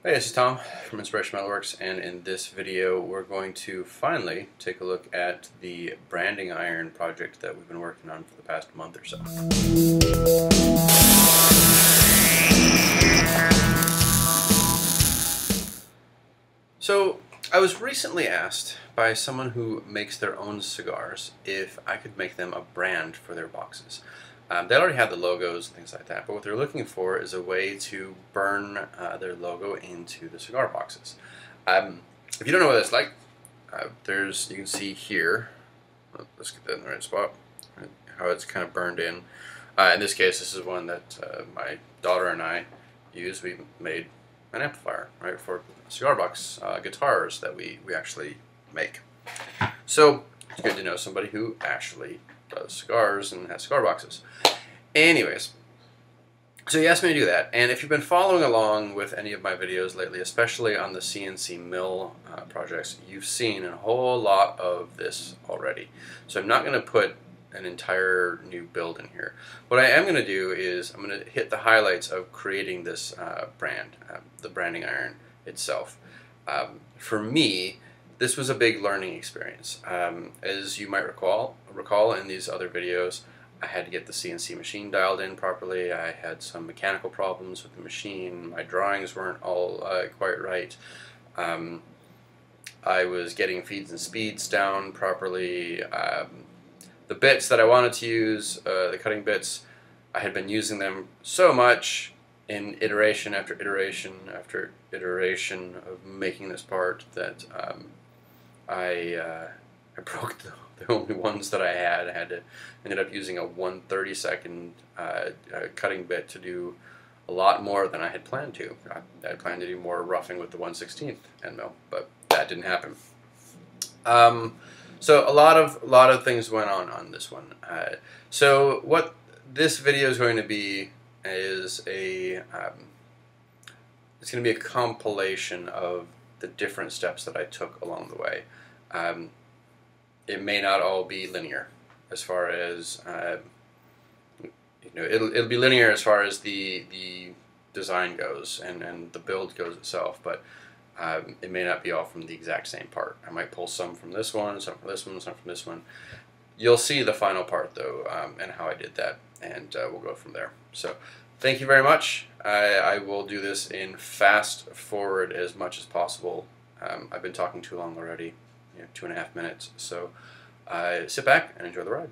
Hey, this is Tom from Inspiration Metalworks, and in this video we're going to finally take a look at the branding iron project that we've been working on for the past month or so. So I was recently asked by someone who makes their own cigars if I could make them a brand for their boxes. They already have the logos and things like that, but what they're looking for is a way to burn their logo into the cigar boxes. If you don't know what that's like, you can see here, let's get that in the right spot, how it's kind of burned in. In this case, this is one that my daughter and I use. We made an amplifier, right, for cigar box guitars that we actually make. So it's good to know somebody who actually does cigars and has cigar boxes. Anyways, so he asked me to do that, and if you've been following along with any of my videos lately, especially on the CNC Mill projects, you've seen a whole lot of this already. So I'm not going to put an entire new build in here. What I am going to do is I'm going to hit the highlights of creating this brand, the branding iron itself. For me, this was a big learning experience. As you might recall in these other videos, I had to get the CNC machine dialed in properly. I had some mechanical problems with the machine. My drawings weren't all quite right. I was getting feeds and speeds down properly. The bits that I wanted to use, the cutting bits, I had been using them so much in iteration after iteration after iteration of making this part that I broke the only ones that I had. I ended up using a 1/32 cutting bit to do a lot more than I had planned to. I had planned to do more roughing with the 1/16 end mill, but that didn't happen. So a lot of things went on this one. So what this video is going to be is it's going to be a compilation of the different steps that I took along the way. It may not all be linear, as far as it'll be linear as far as the design goes and the build goes itself, but it may not be all from the exact same part. I might pull some from this one, some from this one, some from this one. You'll see the final part though, and how I did that, and we'll go from there. So thank you very much. I will do this in fast forward as much as possible. I've been talking too long already, 2.5 minutes, so sit back and enjoy the ride.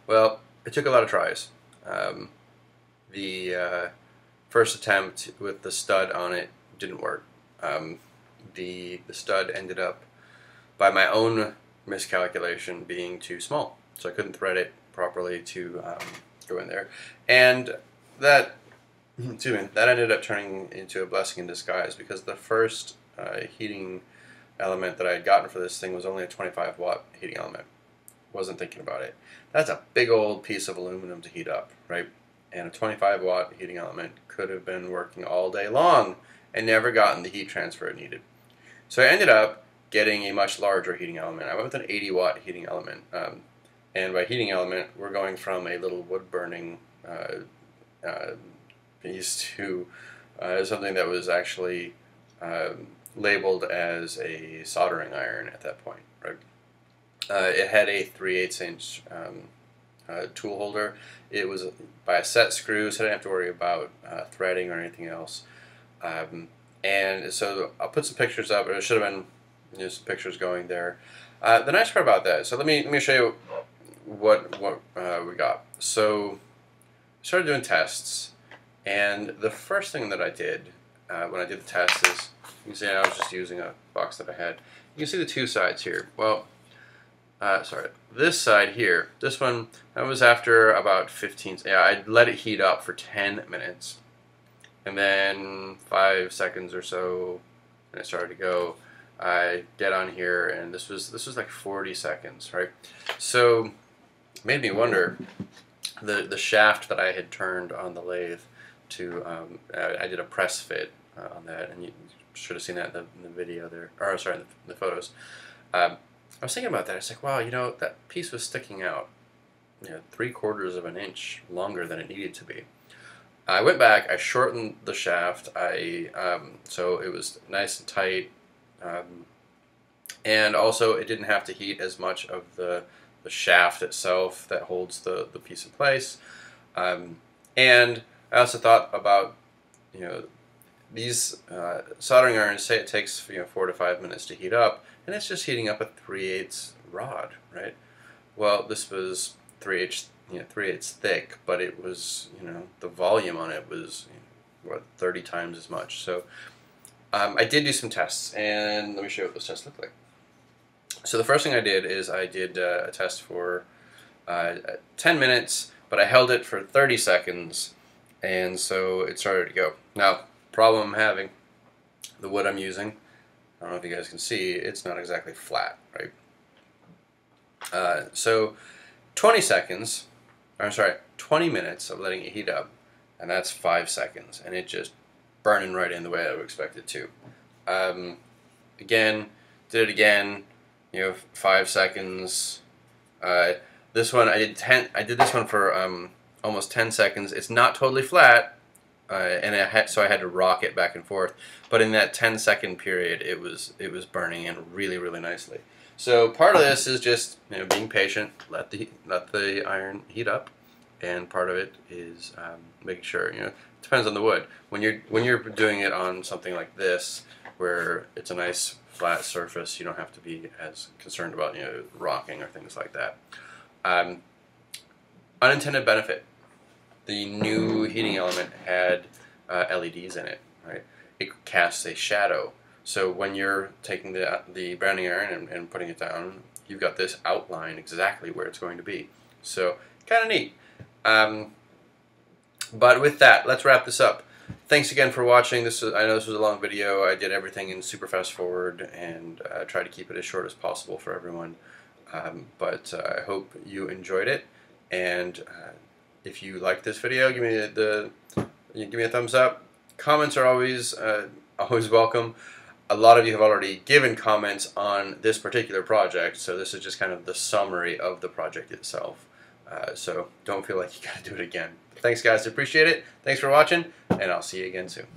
Well, it took a lot of tries. The first attempt with the stud on it didn't work. The stud ended up, by my own miscalculation, being too small, so I couldn't thread it properly to go in there, and that that ended up turning into a blessing in disguise, because the first heating element that I had gotten for this thing was only a 25-watt heating element. Wasn't thinking about it. That's a big old piece of aluminum to heat up, right? And a 25-watt heating element could have been working all day long and never gotten the heat transfer it needed. So I ended up getting a much larger heating element. I went with an 80-watt heating element. And by heating element, we're going from a little wood-burning piece to something that was actually labeled as a soldering iron at that point, right? It had a 3/8 inch tool holder. It was by a set screw, so I didn't have to worry about threading or anything else. And so I'll put some pictures up. There should have been some pictures going there. The nice part about that, so let me show you what we got. So I started doing tests, and the first thing that I did when I did the test is, you can see I was just using a box that I had. You can see the two sides here. Well, sorry, this side here, this one, that was after about 15, yeah, I let it heat up for 10 minutes. And then 5 seconds or so, and it started to go. I get on here, and this was like 40 seconds, right? So it made me wonder, the shaft that I had turned on the lathe to, I did a press fit on that, and you should have seen that in the video there, or sorry, in the photos. I was thinking about that. I was like, wow, that piece was sticking out, 3/4 of an inch longer than it needed to be. I went back, I shortened the shaft, so it was nice and tight, and also it didn't have to heat as much of the shaft itself that holds the piece in place. And I also thought about, these soldering irons, say it takes 4 to 5 minutes to heat up, and it's just heating up a 3/8 rod, right? Well, this was 3/8 thick, but it was, the volume on it was, what, 30 times as much. So I did do some tests, and let me show you what those tests look like. So the first thing I did is I did a test for 10 minutes, but I held it for 30 seconds, and so it started to go. Now, problem I'm having, the wood I'm using, I don't know if you guys can see, it's not exactly flat, right? So 20 minutes of letting it heat up, and that's 5 seconds, and it just burning right in the way I would expect it to. Again, did it again, 5 seconds. This one I did this one for almost 10 seconds. It's not totally flat, and so I had to rock it back and forth. But in that 10-second period, it was burning in really, really nicely. So part of this is just being patient, let the iron heat up, and part of it is making sure. It depends on the wood. When you're doing it on something like this, where it's a nice flat surface, you don't have to be as concerned about rocking or things like that. Unintended benefit: the new heating element had LEDs in it. Right, it casts a shadow. So when you're taking the branding iron and putting it down, you've got this outline exactly where it's going to be. So kind of neat. But with that, let's wrap this up. Thanks again for watching. I know this was a long video. I did everything in super fast forward and tried to keep it as short as possible for everyone. But I hope you enjoyed it. And if you like this video, give me a thumbs up. Comments are always welcome. A lot of you have already given comments on this particular project, so this is just kind of the summary of the project itself. So don't feel like you gotta do it again. Thanks guys, appreciate it. Thanks for watching, and I'll see you again soon.